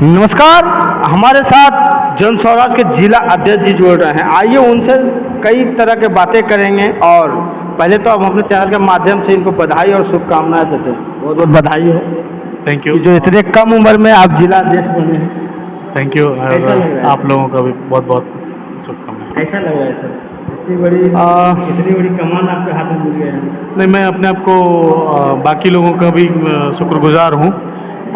नमस्कार। हमारे साथ जन स्वराज के जिला अध्यक्ष जी जुड़ रहे हैं। आइए उनसे कई तरह के बातें करेंगे। और पहले तो हम अपने चैनल के माध्यम से इनको बधाई और शुभकामनाएं देते हैं। बहुत बहुत बधाई हो। Thank you. कि जो इतने कम उम्र में आप जिला अध्यक्ष बने हैं। Thank you. कैसा लग रहा है? आप लोगों का भी बहुत बहुत शुभकामनाएं। कैसा लग रहा है सर? इतनी बड़ी कमान आपके हाथ में मिल गई है। नहीं, मैं अपने आप को बाकी लोगों का भी शुक्रगुजार हूँ।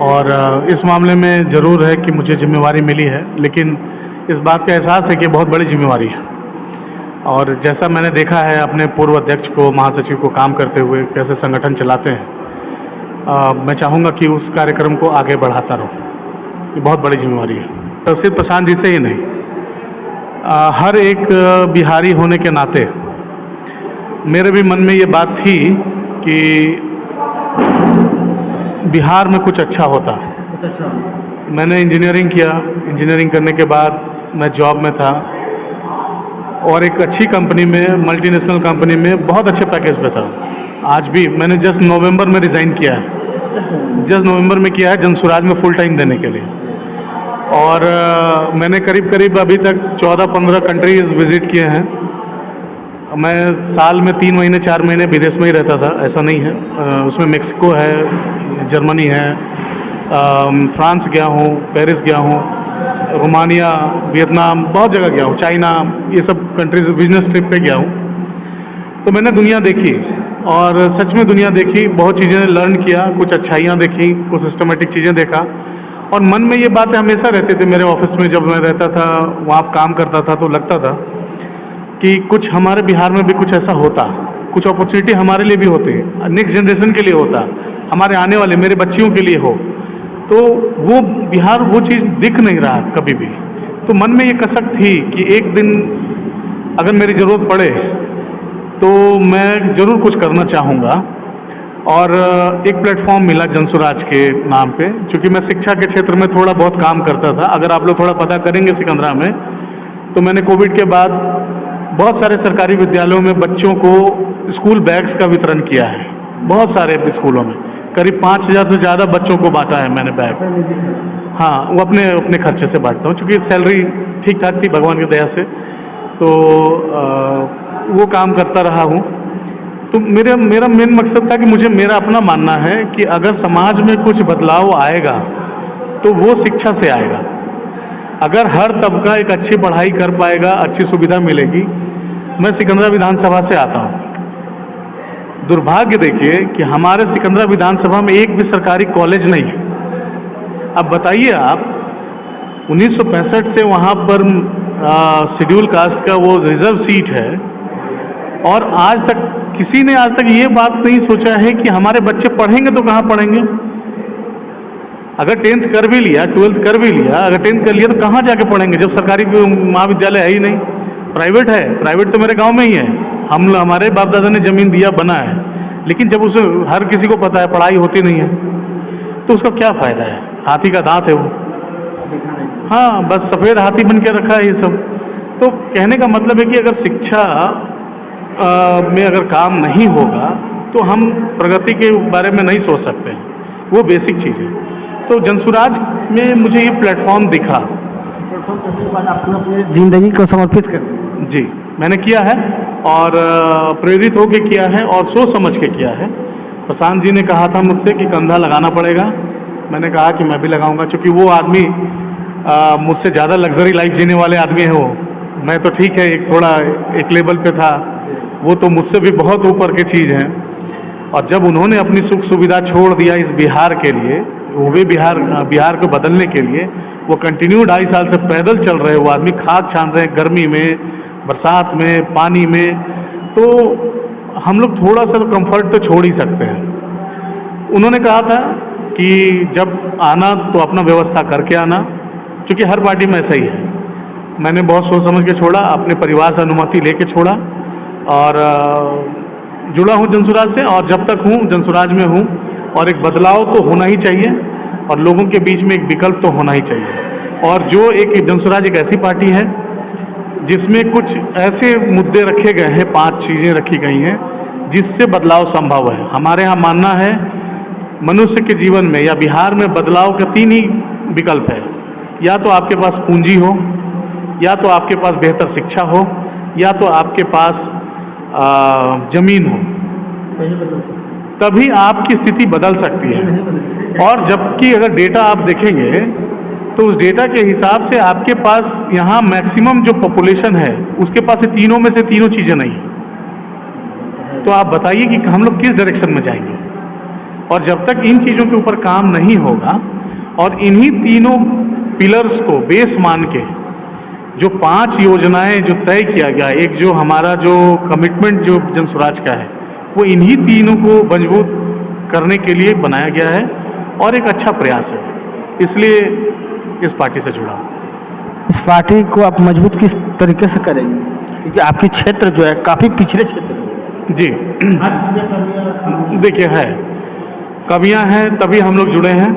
और इस मामले में ज़रूर है कि मुझे जिम्मेवारी मिली है, लेकिन इस बात का एहसास है कि बहुत बड़ी जिम्मेवारी है। और जैसा मैंने देखा है अपने पूर्व अध्यक्ष को, महासचिव को काम करते हुए कैसे संगठन चलाते हैं, मैं चाहूँगा कि उस कार्यक्रम को आगे बढ़ाता रहूँ। ये बहुत बड़ी जिम्मेवारी है। तो सिर्फ प्रशांत जी से ही नहीं, हर एक बिहारी होने के नाते मेरे भी मन में ये बात थी कि बिहार में कुछ अच्छा होता। मैंने इंजीनियरिंग किया। इंजीनियरिंग करने के बाद मैं जॉब में था और एक अच्छी कंपनी में, मल्टीनेशनल कंपनी में बहुत अच्छे पैकेज पे था। आज भी मैंने जस्ट नवंबर में रिज़ाइन किया है। जस्ट नवंबर में किया है जनसुराज में फुल टाइम देने के लिए। और मैंने करीब करीब अभी तक 14-15 कंट्रीज़ विज़िट किए हैं। मैं साल में 3 महीने 4 महीने विदेश में ही रहता था, ऐसा नहीं है। उसमें मेक्सिको है, जर्मनी है, फ्रांस गया हूँ, पेरिस गया हूँ, रोमानिया, वियतनाम, बहुत जगह गया हूँ, चाइना, ये सब कंट्रीज बिजनेस ट्रिप पे गया हूँ। तो मैंने दुनिया देखी और सच में दुनिया देखी, बहुत चीज़ें लर्न किया, कुछ अच्छाइयाँ देखी, कुछ सिस्टमेटिक चीज़ें देखा। और मन में ये बातें हमेशा रहती थी। मेरे ऑफिस में जब मैं रहता था, वहाँ काम करता था, तो लगता था कि कुछ हमारे बिहार में भी कुछ ऐसा होता, कुछ अपॉर्चुनिटी हमारे लिए भी होती, नेक्स्ट जनरेशन के लिए होता, हमारे आने वाले मेरे बच्चियों के लिए हो। तो वो बिहार वो चीज़ दिख नहीं रहा कभी भी। तो मन में ये कसक थी कि एक दिन अगर मेरी ज़रूरत पड़े तो मैं ज़रूर कुछ करना चाहूँगा। और एक प्लेटफॉर्म मिला जनसुराज के नाम पे, क्योंकि मैं शिक्षा के क्षेत्र में थोड़ा बहुत काम करता था। अगर आप लोग थोड़ा पता करेंगे सिकंदरा में, तो मैंने कोविड के बाद बहुत सारे सरकारी विद्यालयों में बच्चों को स्कूल बैग्स का वितरण किया है। बहुत सारे स्कूलों में करीब 5000 से ज़्यादा बच्चों को बांटा है मैंने बैग। हाँ, वो अपने खर्चे से बांटता हूँ, क्योंकि सैलरी ठीक ठाक थी भगवान की दया से। तो वो काम करता रहा हूँ। तो मेरा मेन मकसद था कि मुझे मेरा अपना मानना है कि अगर समाज में कुछ बदलाव आएगा तो वो शिक्षा से आएगा। अगर हर तबका एक अच्छी पढ़ाई कर पाएगा, अच्छी सुविधा मिलेगी। मैं सिकंदरा विधानसभा से आता हूँ। दुर्भाग्य देखिए कि हमारे सिकंदरा विधानसभा में एक भी सरकारी कॉलेज नहीं है। अब बताइए आप, 1965 से वहाँ पर शेड्यूल कास्ट का वो रिजर्व सीट है, और आज तक किसी ने आज तक ये बात नहीं सोचा है कि हमारे बच्चे पढ़ेंगे तो कहाँ पढ़ेंगे। अगर 10th कर भी लिया, 12th कर भी लिया, अगर 10th कर लिया तो कहाँ जाके पढ़ेंगे, जब सरकारी महाविद्यालय है ही नहीं। प्राइवेट है, प्राइवेट तो मेरे गांव में ही है। हमारे बाप दादा ने ज़मीन दिया, बना है, लेकिन जब उसे हर किसी को पता है पढ़ाई होती नहीं है, तो उसका क्या फ़ायदा है। हाथी का दांत है वो। हाँ, बस सफ़ेद हाथी बन के रखा है ये सब। तो कहने का मतलब है कि अगर शिक्षा में अगर काम नहीं होगा तो हम प्रगति के बारे में नहीं सोच सकते हैं। वो बेसिक चीज़ है। तो जनसुराज में मुझे ये प्लेटफॉर्म दिखा। प्लेटफॉर्म करने के बाद आपने अपनी ज़िंदगी को समर्पित कर दिया। जी, मैंने किया है और प्रेरित होकर किया है और सोच समझ के किया है। प्रशांत जी ने कहा था मुझसे कि कंधा लगाना पड़ेगा। मैंने कहा कि मैं भी लगाऊंगा, क्योंकि वो आदमी मुझसे ज़्यादा लग्जरी लाइफ जीने वाले आदमी है। वो, मैं तो ठीक है एक लेवल पे था, वो तो मुझसे भी बहुत ऊपर की चीज़ है। और जब उन्होंने अपनी सुख सुविधा छोड़ दिया इस बिहार के लिए, वो भी बिहार को बदलने के लिए, वो कंटिन्यू 2.5 साल से पैदल चल रहे, वो आदमी खाद छान रहे हैं गर्मी में, बरसात में, पानी में। तो हम लोग थोड़ा सा कंफर्ट तो छोड़ ही सकते हैं। उन्होंने कहा था कि जब आना तो अपना व्यवस्था करके आना, क्योंकि हर पार्टी में ऐसा ही है। मैंने बहुत सोच समझ के छोड़ा, अपने परिवार से अनुमति लेके छोड़ा, और जुड़ा हूँ जनसुराज से। और जब तक हूँ जनसुराज में हूँ, और एक बदलाव तो होना ही चाहिए, और लोगों के बीच में एक विकल्प तो होना ही चाहिए। और जो एक जनसुराज एक ऐसी पार्टी है जिसमें कुछ ऐसे मुद्दे रखे गए हैं, 5 चीज़ें रखी गई हैं जिससे बदलाव संभव है। हमारे यहाँ मानना है मनुष्य के जीवन में या बिहार में बदलाव के 3 ही विकल्प है। या तो आपके पास पूंजी हो, या तो आपके पास बेहतर शिक्षा हो, या तो आपके पास जमीन हो, तभी आपकी स्थिति बदल सकती है। और जबकि अगर डेटा आप देखेंगे तो उस डेटा के हिसाब से आपके पास यहाँ मैक्सिमम जो पॉपुलेशन है उसके पास ये तीनों में से तीनों चीज़ें नहीं हैं। तो आप बताइए कि हम लोग किस डायरेक्शन में जाएंगे। और जब तक इन चीज़ों के ऊपर काम नहीं होगा और इन्हीं तीनों पिलर्स को बेस मान के जो 5 योजनाएं जो तय किया गया, एक जो हमारा जो कमिटमेंट जो जन स्वराज का है वो इन्हीं तीनों को मजबूत करने के लिए बनाया गया है और एक अच्छा प्रयास है, इसलिए इस पार्टी से जुड़ा। इस पार्टी को आप मजबूत किस तरीके से करेंगे, क्योंकि आपकी क्षेत्र जो है काफ़ी पिछड़े क्षेत्र है। जी देखिए, है कमियां हैं तभी हम लोग जुड़े हैं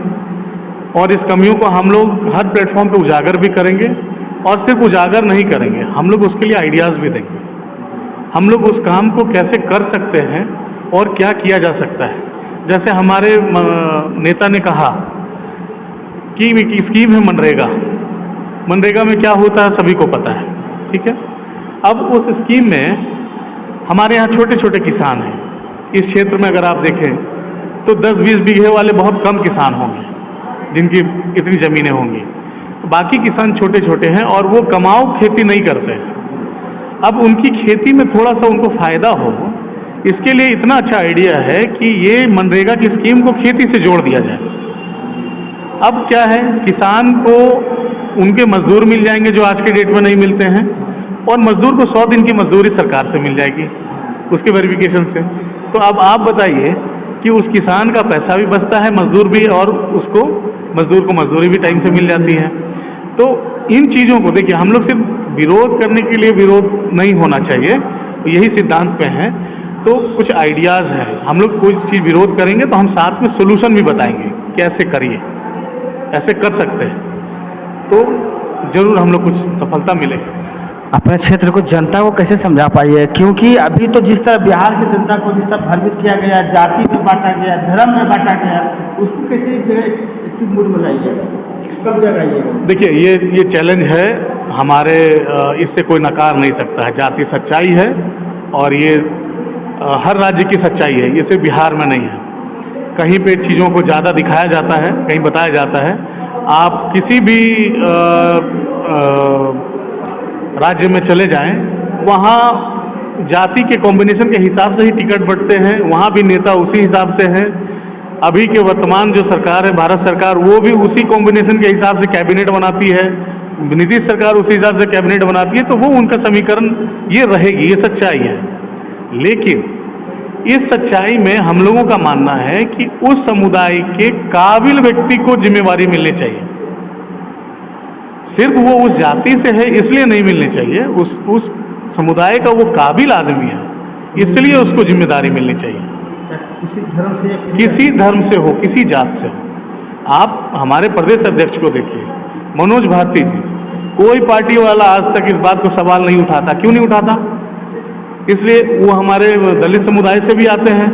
और इस कमियों को हम लोग हर प्लेटफॉर्म पे उजागर भी करेंगे और सिर्फ उजागर नहीं करेंगे, हम लोग उसके लिए आइडियाज़ भी देंगे। हम लोग उस काम को कैसे कर सकते हैं और क्या किया जा सकता है। जैसे हमारे नेता ने कहा कि स्कीम है मनरेगा, मनरेगा में क्या होता है सभी को पता है, ठीक है। अब उस स्कीम में हमारे यहाँ छोटे छोटे किसान हैं। इस क्षेत्र में अगर आप देखें तो 10-20 बीघे वाले बहुत कम किसान होंगे जिनकी इतनी ज़मीनें होंगी, तो बाकी किसान छोटे छोटे हैं और वो कमाऊ खेती नहीं करते हैं। अब उनकी खेती में थोड़ा सा उनको फ़ायदा हो, इसके लिए इतना अच्छा आइडिया है कि ये मनरेगा की स्कीम को खेती से जोड़ दिया जाए। अब क्या है, किसान को उनके मजदूर मिल जाएंगे जो आज के डेट में नहीं मिलते हैं, और मजदूर को 100 दिन की मजदूरी सरकार से मिल जाएगी उसके वेरिफिकेशन से। तो अब आप बताइए कि उस किसान का पैसा भी बचता है, मजदूर भी, और उसको मजदूर को मजदूरी भी टाइम से मिल जाती है। तो इन चीज़ों को देखिए, हम लोग सिर्फ विरोध करने के लिए विरोध नहीं होना चाहिए, तो यही सिद्धांत पे हैं। तो कुछ आइडियाज़ हैं, हम लोग कोई चीज़ विरोध करेंगे तो हम साथ में सोल्यूशन भी बताएंगे कैसे करिए, ऐसे कर सकते हैं, तो ज़रूर हम लोग कुछ सफलता मिलेगी। अपने क्षेत्र को जनता को कैसे समझा पाइए, क्योंकि अभी तो जिस तरह बिहार की जनता को जिस तरह भ्रमित किया गया, जाति में बांटा गया, धर्म में बांटा गया, उसको कैसे एक जगह एक मूड में लाइएगा, कब जगाइएगा? देखिए, ये चैलेंज है हमारे, इससे कोई नकार नहीं सकता है। जाति सच्चाई है और ये हर राज्य की सच्चाई है, ये सिर्फ बिहार में नहीं है। कहीं पे चीज़ों को ज़्यादा दिखाया जाता है, कहीं बताया जाता है। आप किसी भी राज्य में चले जाएं, वहाँ जाति के कॉम्बिनेशन के हिसाब से ही टिकट बंटते हैं, वहाँ भी नेता उसी हिसाब से हैं। अभी के वर्तमान जो सरकार है, भारत सरकार, वो भी उसी कॉम्बिनेशन के हिसाब से कैबिनेट बनाती है, नीतीश सरकार उसी हिसाब से कैबिनेट बनाती है, तो वो उनका समीकरण ये रहेगी, ये सच्चाई है। लेकिन इस सच्चाई में हम लोगों का मानना है कि उस समुदाय के काबिल व्यक्ति को जिम्मेवारी मिलनी चाहिए। सिर्फ वो उस जाति से है इसलिए नहीं मिलनी चाहिए, उस समुदाय का वो काबिल आदमी है इसलिए उसको जिम्मेदारी मिलनी चाहिए। किसी धर्म से हो, किसी जात से हो। आप हमारे प्रदेश अध्यक्ष को देखिए, मनोज भारती जी, कोई पार्टी वाला आज तक इस बात को सवाल नहीं उठाता। क्यों नहीं उठाता? इसलिए वो हमारे दलित समुदाय से भी आते हैं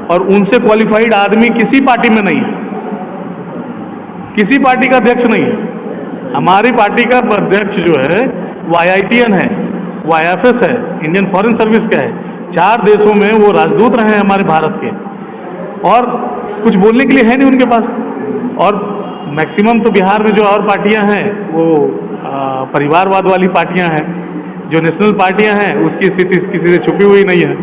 और उनसे क्वालिफाइड आदमी किसी पार्टी में नहीं है, किसी पार्टी का अध्यक्ष नहीं है। हमारी पार्टी का अध्यक्ष जो है वो IITN है, वो IFS है, इंडियन फॉरेन सर्विस का है, 4 देशों में वो राजदूत रहे हैं हमारे भारत के, और कुछ बोलने के लिए है नहीं उनके पास। और मैक्सिमम तो बिहार में जो और पार्टियां हैं वो परिवारवाद वाली पार्टियां हैं, जो नेशनल पार्टियां हैं उसकी स्थिति किसी से छुपी हुई नहीं है,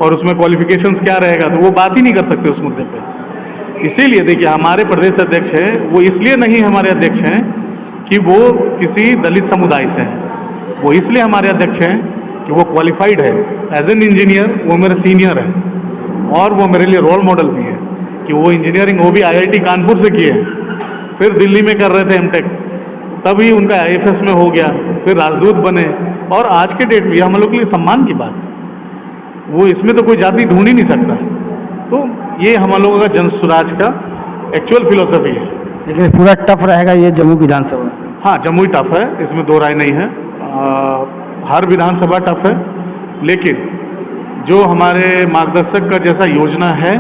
और उसमें क्वालिफिकेशंस क्या रहेगा तो वो बात ही नहीं कर सकते उस मुद्दे पे। इसीलिए देखिए, हमारे प्रदेश अध्यक्ष हैं वो इसलिए नहीं हमारे अध्यक्ष हैं कि वो किसी दलित समुदाय से हैं, वो इसलिए हमारे अध्यक्ष हैं कि वो क्वालिफाइड है एज एन इंजीनियर, वो मेरे सीनियर है और वो मेरे लिए रोल मॉडल भी है कि वो इंजीनियरिंग वो भी IIT कानपुर से किए, फिर दिल्ली में कर रहे थे MTech, तभी उनका IFS में हो गया, फिर राजदूत बने, और आज के डेट में ये हम लोग के लिए सम्मान की बात है। वो इसमें तो कोई जाति ढूंढ ही नहीं सकता। तो ये हम लोगों का जन स्वराज का एक्चुअल फिलोसफी है। लेकिन पूरा टफ रहेगा ये जम्मू विधानसभा। हाँ, जम्मू ही टफ है, इसमें दो राय नहीं है। हर विधानसभा टफ है, लेकिन जो हमारे मार्गदर्शक का जैसा योजना है,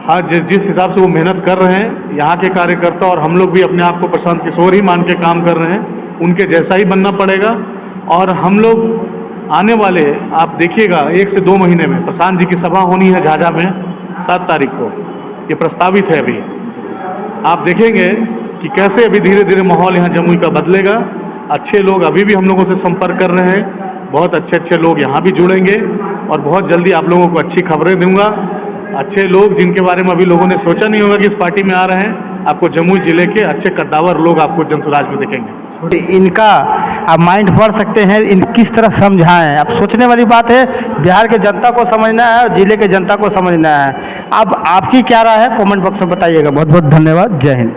हाँ, जिस हिसाब से वो मेहनत कर रहे हैं यहाँ के कार्यकर्ता, और हम लोग भी अपने आप को प्रशांत किशोर ही मान के काम कर रहे हैं, उनके जैसा ही बनना पड़ेगा। और हम लोग आने वाले, आप देखिएगा 1 से 2 महीने में प्रशांत जी की सभा होनी है झाझा में 7 तारीख को, ये प्रस्तावित है अभी। आप देखेंगे कि कैसे अभी धीरे धीरे माहौल यहाँ जमुई का बदलेगा। अच्छे लोग अभी भी हम लोगों से संपर्क कर रहे हैं, बहुत अच्छे अच्छे लोग यहाँ भी जुड़ेंगे, और बहुत जल्दी आप लोगों को अच्छी खबरें दूंगा। अच्छे लोग जिनके बारे में अभी लोगों ने सोचा नहीं होगा कि इस पार्टी में आ रहे हैं, आपको जमुई जिले के अच्छे कद्दावर लोग आपको जनसुराज में दिखेंगे। इनका आप माइंड पढ़ सकते हैं, इन किस तरह समझाएं। अब सोचने वाली बात है, बिहार के जनता को समझना है और जिले के जनता को समझना है। अब आपकी क्या राय है, कमेंट बॉक्स में बताइएगा। बहुत बहुत धन्यवाद। जय हिंद।